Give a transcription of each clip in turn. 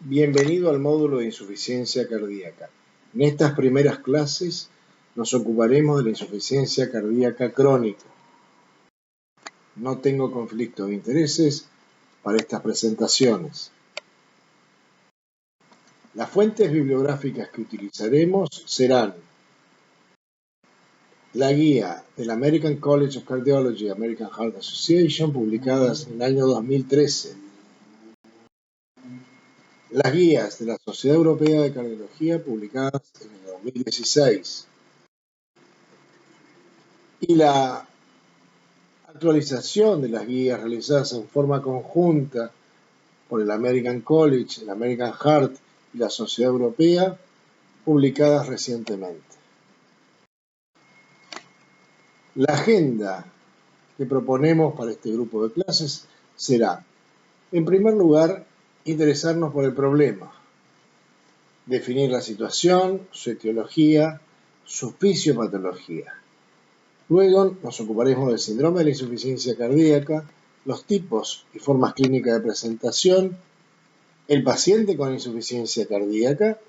Bienvenido al módulo de insuficiencia cardíaca. En estas primeras clases nos ocuparemos de la insuficiencia cardíaca crónica. No tengo conflicto de intereses para estas presentaciones. Las fuentes bibliográficas que utilizaremos serán la guía del American College of Cardiology y American Heart Association, publicadas en el año 2013. Las guías de la Sociedad Europea de Cardiología, publicadas en el 2016. Y la actualización de las guías realizadas en forma conjunta por el American College, el American Heart y la Sociedad Europea, publicadas recientemente. La agenda que proponemos para este grupo de clases será, en primer lugar, interesarnos por el problema, definir la situación, su etiología, su fisiopatología. Luego nos ocuparemos del síndrome de la insuficiencia cardíaca, los tipos y formas clínicas de presentación, el paciente con insuficiencia cardíaca,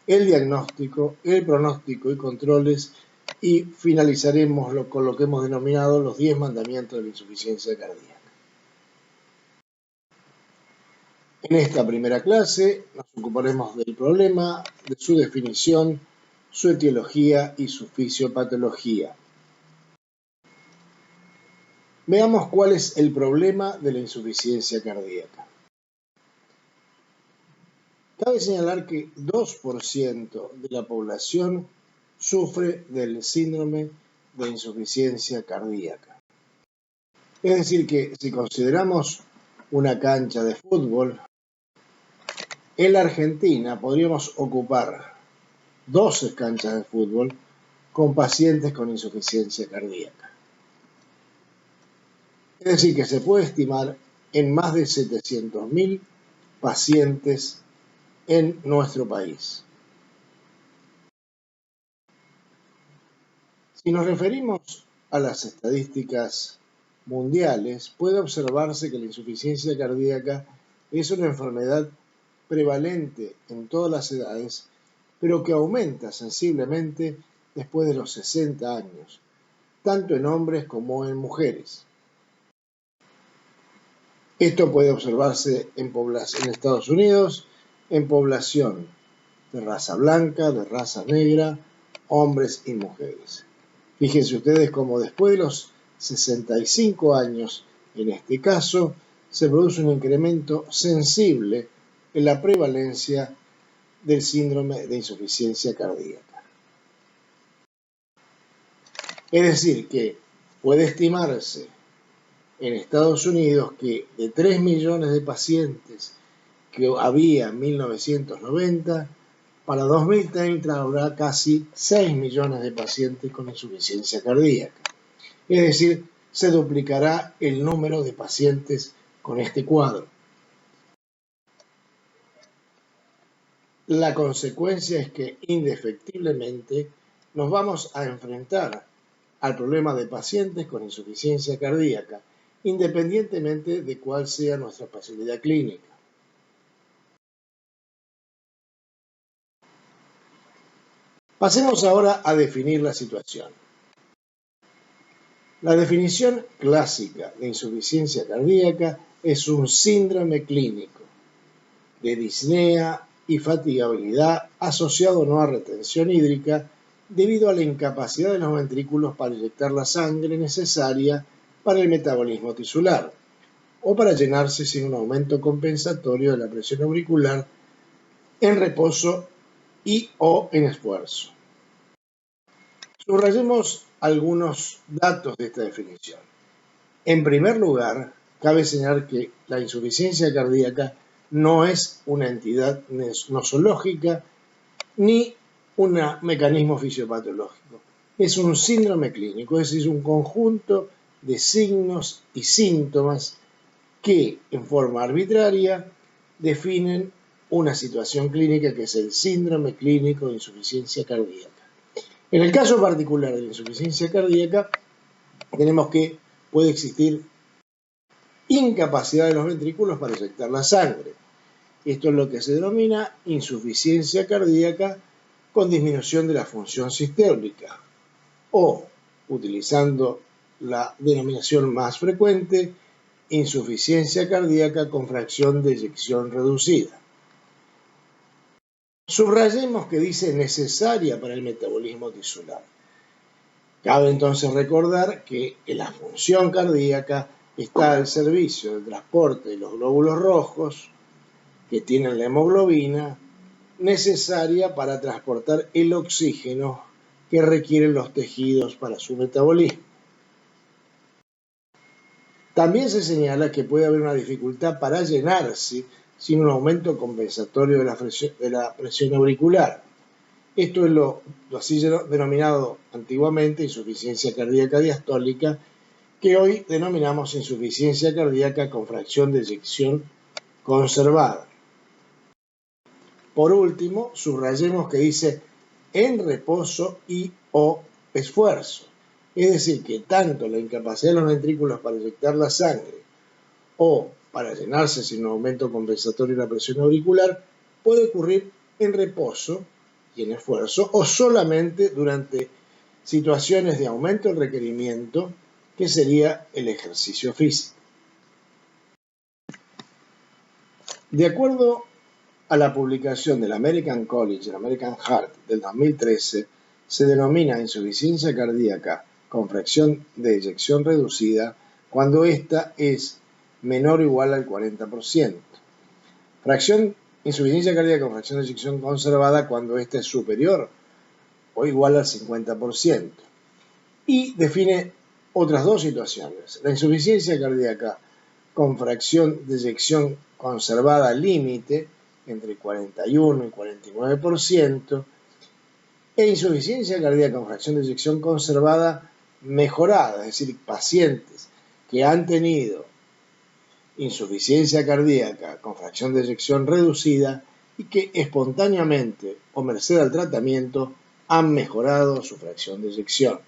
el diagnóstico, el pronóstico y controles, y finalizaremos con lo que hemos denominado los 10 mandamientos de la insuficiencia cardíaca. En esta primera clase nos ocuparemos del problema, de su definición, su etiología y su fisiopatología. Veamos cuál es el problema de la insuficiencia cardíaca. Cabe señalar que 2% de la población sufre del síndrome de insuficiencia cardíaca. Es decir que si consideramos una cancha de fútbol, en la Argentina podríamos ocupar 12 canchas de fútbol con pacientes con insuficiencia cardíaca. Es decir que se puede estimar en más de 700.000 pacientes en nuestro país. Si nos referimos a las estadísticas mundiales, puede observarse que la insuficiencia cardíaca es una enfermedad prevalente en todas las edades, pero que aumenta sensiblemente después de los 60 años, tanto en hombres como en mujeres. Esto puede observarse en Estados Unidos, en población de raza blanca, de raza negra, hombres y mujeres. Fíjense ustedes cómo después de los 65 años, en este caso, se produce un incremento sensible en la prevalencia del síndrome de insuficiencia cardíaca. Es decir, que puede estimarse en Estados Unidos que de 3 millones de pacientes que había en 1990, para 2030 habrá casi 6 millones de pacientes con insuficiencia cardíaca. Es decir, se duplicará el número de pacientes con este cuadro. La consecuencia es que indefectiblemente nos vamos a enfrentar al problema de pacientes con insuficiencia cardíaca, independientemente de cuál sea nuestra especialidad clínica. Pasemos ahora a definir la situación. La definición clásica de insuficiencia cardíaca es un síndrome clínico de disnea y fatigabilidad asociado no a retención hídrica debido a la incapacidad de los ventrículos para inyectar la sangre necesaria para el metabolismo tisular o para llenarse sin un aumento compensatorio de la presión auricular en reposo y o en esfuerzo. Subrayemos algunos datos de esta definición. En primer lugar, cabe señalar que la insuficiencia cardíaca no es una entidad nosológica ni un mecanismo fisiopatológico. Es un síndrome clínico, es decir, un conjunto de signos y síntomas que en forma arbitraria definen una situación clínica que es el síndrome clínico de insuficiencia cardíaca. En el caso particular de la insuficiencia cardíaca, tenemos que puede existir incapacidad de los ventrículos para inyectar la sangre. Esto es lo que se denomina insuficiencia cardíaca con disminución de la función sistólica, o, utilizando la denominación más frecuente, insuficiencia cardíaca con fracción de eyección reducida. Subrayemos que dice necesaria para el metabolismo tisular. Cabe entonces recordar que la función cardíaca está al servicio del transporte de los glóbulos rojos que tienen la hemoglobina necesaria para transportar el oxígeno que requieren los tejidos para su metabolismo. También se señala que puede haber una dificultad para llenarse sin un aumento compensatorio de la presión auricular. Esto es lo así denominado antiguamente insuficiencia cardíaca diastólica, que hoy denominamos insuficiencia cardíaca con fracción de eyección conservada. Por último, subrayemos que dice en reposo y o esfuerzo. Es decir, que tanto la incapacidad de los ventrículos para eyectar la sangre o para llenarse sin un aumento compensatorio de la presión auricular puede ocurrir en reposo y en esfuerzo o solamente durante situaciones de aumento del requerimiento, que sería el ejercicio físico. De acuerdo a la publicación del American College and American Heart del 2013, se denomina insuficiencia cardíaca con fracción de eyección reducida cuando ésta es menor o igual al 40%. Insuficiencia cardíaca con fracción de eyección conservada cuando ésta es superior o igual al 50%. Y define otras dos situaciones. La insuficiencia cardíaca con fracción de eyección conservada límite entre 41 y 49%, e insuficiencia cardíaca con fracción de eyección conservada mejorada, es decir, pacientes que han tenido insuficiencia cardíaca con fracción de eyección reducida y que espontáneamente o merced al tratamiento han mejorado su fracción de eyección.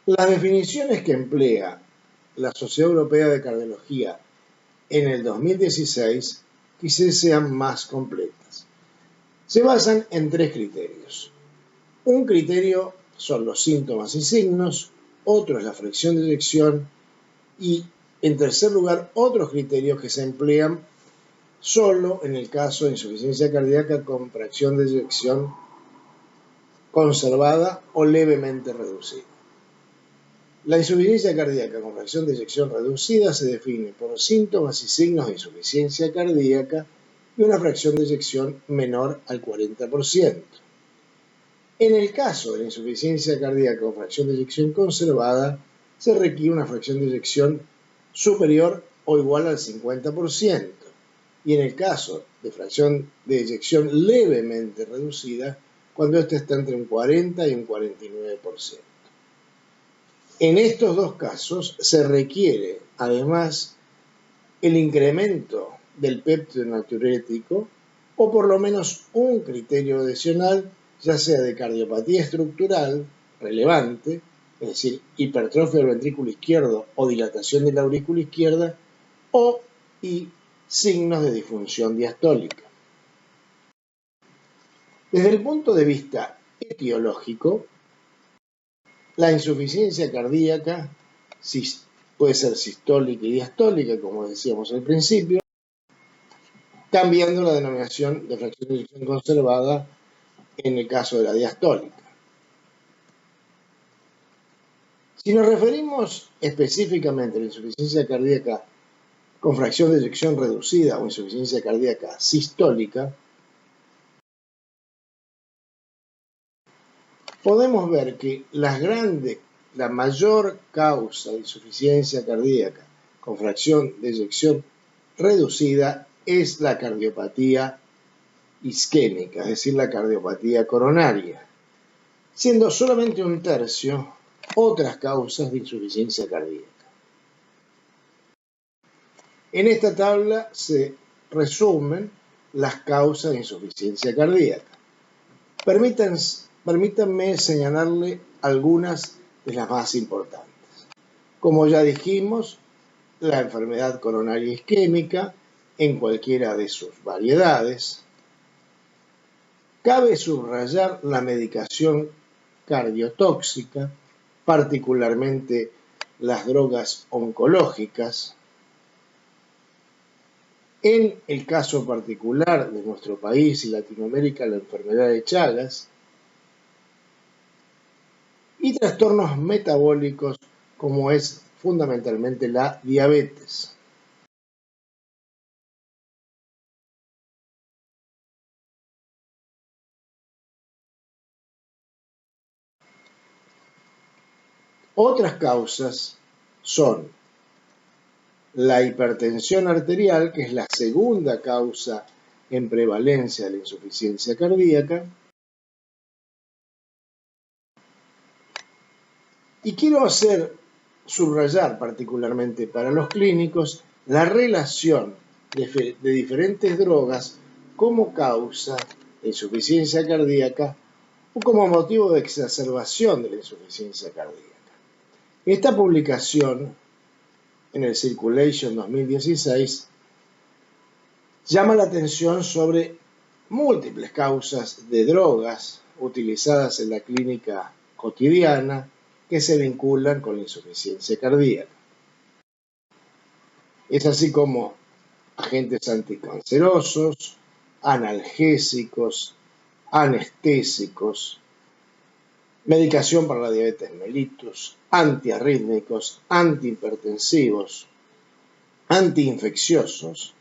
Las definiciones que emplea la Sociedad Europea de Cardiología en el 2016 quizás sean más completas. Se basan en tres criterios. Un criterio son los síntomas y signos, otro es la fracción de eyección y, en tercer lugar, otros criterios que se emplean solo en el caso de insuficiencia cardíaca con fracción de eyección conservada o levemente reducida. La insuficiencia cardíaca con fracción de eyección reducida se define por síntomas y signos de insuficiencia cardíaca y una fracción de eyección menor al 40%. En el caso de la insuficiencia cardíaca con fracción de eyección conservada, se requiere una fracción de eyección superior o igual al 50%. Y en el caso de fracción de eyección levemente reducida, cuando ésta está entre un 40 y un 49%. En estos dos casos se requiere, además, el incremento del péptido natriurético o por lo menos un criterio adicional, ya sea de cardiopatía estructural relevante, es decir, hipertrofia del ventrículo izquierdo o dilatación de la aurícula izquierda, y signos de disfunción diastólica. Desde el punto de vista etiológico, la insuficiencia cardíaca puede ser sistólica y diastólica, como decíamos al principio, cambiando la denominación de fracción de eyección conservada en el caso de la diastólica. Si nos referimos específicamente a la insuficiencia cardíaca con fracción de eyección reducida o insuficiencia cardíaca sistólica, podemos ver que la mayor causa de insuficiencia cardíaca con fracción de eyección reducida es la cardiopatía isquémica, es decir, la cardiopatía coronaria, siendo solamente un tercio otras causas de insuficiencia cardíaca. En esta tabla se resumen las causas de insuficiencia cardíaca. Permítanme señalarle algunas de las más importantes. Como ya dijimos, la enfermedad coronaria isquémica en cualquiera de sus variedades. Cabe subrayar la medicación cardiotóxica, particularmente las drogas oncológicas. En el caso particular de nuestro país y Latinoamérica, la enfermedad de Chagas, y trastornos metabólicos como es fundamentalmente la diabetes. Otras causas son la hipertensión arterial, que es la segunda causa en prevalencia de la insuficiencia cardíaca. Y quiero subrayar particularmente para los clínicos la relación de diferentes drogas como causa de insuficiencia cardíaca o como motivo de exacerbación de la insuficiencia cardíaca. Esta publicación en el Circulation 2016 llama la atención sobre múltiples causas de drogas utilizadas en la clínica cotidiana que se vinculan con la insuficiencia cardíaca. Es así como agentes anticancerosos, analgésicos, anestésicos, medicación para la diabetes mellitus, antiarrítmicos, antihipertensivos, antiinfecciosos,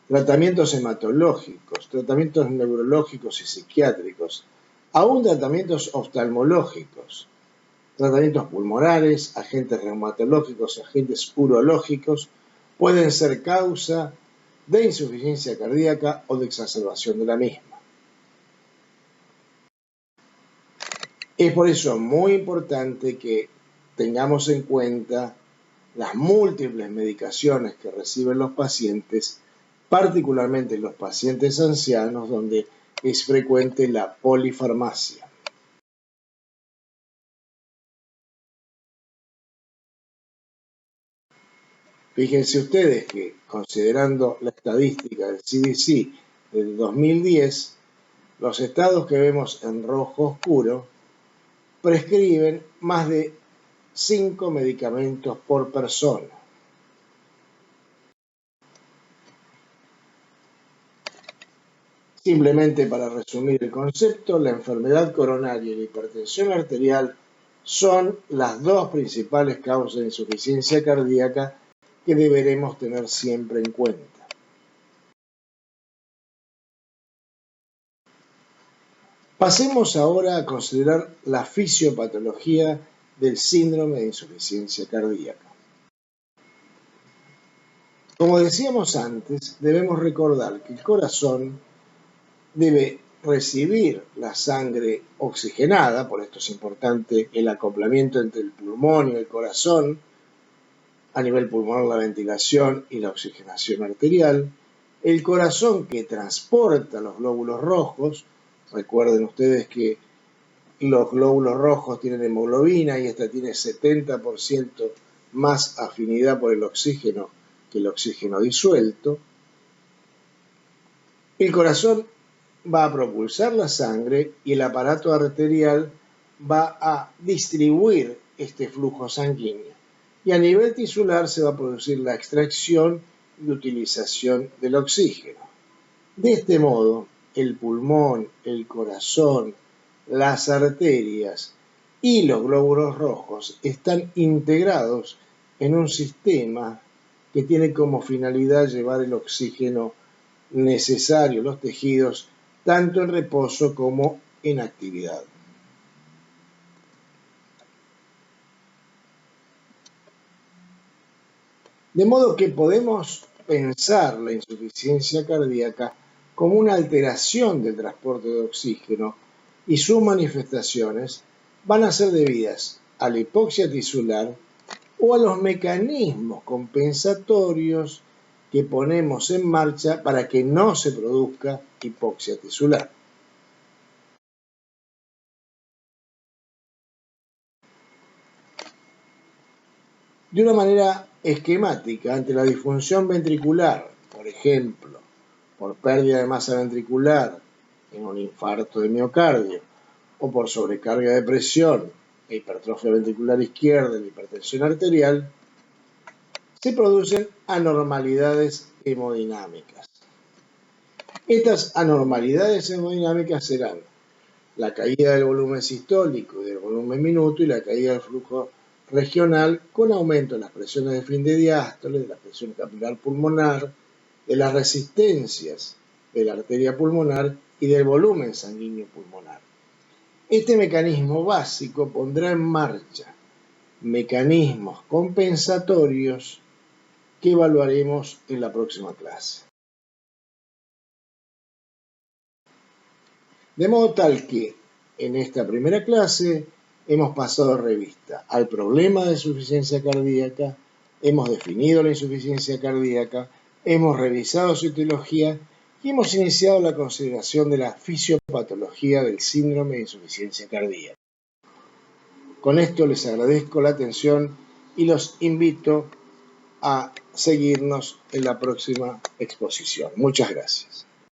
tratamientos hematológicos, tratamientos neurológicos y psiquiátricos, aún tratamientos oftalmológicos, tratamientos pulmonares, agentes reumatológicos, agentes urológicos, pueden ser causa de insuficiencia cardíaca o de exacerbación de la misma. Es por eso muy importante que tengamos en cuenta las múltiples medicaciones que reciben los pacientes, particularmente los pacientes ancianos, donde es frecuente la polifarmacia. Fíjense ustedes que, considerando la estadística del CDC del 2010, los estados que vemos en rojo oscuro prescriben más de 5 medicamentos por persona. Simplemente para resumir el concepto, la enfermedad coronaria y la hipertensión arterial son las dos principales causas de insuficiencia cardíaca que deberemos tener siempre en cuenta. Pasemos ahora a considerar la fisiopatología del síndrome de insuficiencia cardíaca. Como decíamos antes, debemos recordar que el corazón debe recibir la sangre oxigenada, por esto es importante el acoplamiento entre el pulmón y el corazón, a nivel pulmonar la ventilación y la oxigenación arterial, el corazón que transporta los glóbulos rojos. Recuerden ustedes que los glóbulos rojos tienen hemoglobina y esta tiene 70% más afinidad por el oxígeno que el oxígeno disuelto. El corazón va a propulsar la sangre y el aparato arterial va a distribuir este flujo sanguíneo. Y a nivel tisular se va a producir la extracción y utilización del oxígeno. De este modo, el pulmón, el corazón, las arterias y los glóbulos rojos están integrados en un sistema que tiene como finalidad llevar el oxígeno necesario a los tejidos, tanto en reposo como en actividad. De modo que podemos pensar la insuficiencia cardíaca como una alteración del transporte de oxígeno y sus manifestaciones van a ser debidas a la hipoxia tisular o a los mecanismos compensatorios que ponemos en marcha para que no se produzca hipoxia tisular. de una manera esquemática ante la disfunción ventricular, por ejemplo, por pérdida de masa ventricular en un infarto de miocardio o por sobrecarga de presión e hipertrofia ventricular izquierda en hipertensión arterial, se producen anormalidades hemodinámicas. Estas anormalidades hemodinámicas serán la caída del volumen sistólico y del volumen minuto y la caída del flujo regional con aumento de las presiones de fin de diástole, de la presión capilar pulmonar, de las resistencias de la arteria pulmonar y del volumen sanguíneo pulmonar. Este mecanismo básico pondrá en marcha mecanismos compensatorios que evaluaremos en la próxima clase. De modo tal que en esta primera clase hemos pasado revista al problema de insuficiencia cardíaca, hemos definido la insuficiencia cardíaca, hemos revisado su etiología y hemos iniciado la consideración de la fisiopatología del síndrome de insuficiencia cardíaca. Con esto les agradezco la atención y los invito a seguirnos en la próxima exposición. Muchas gracias.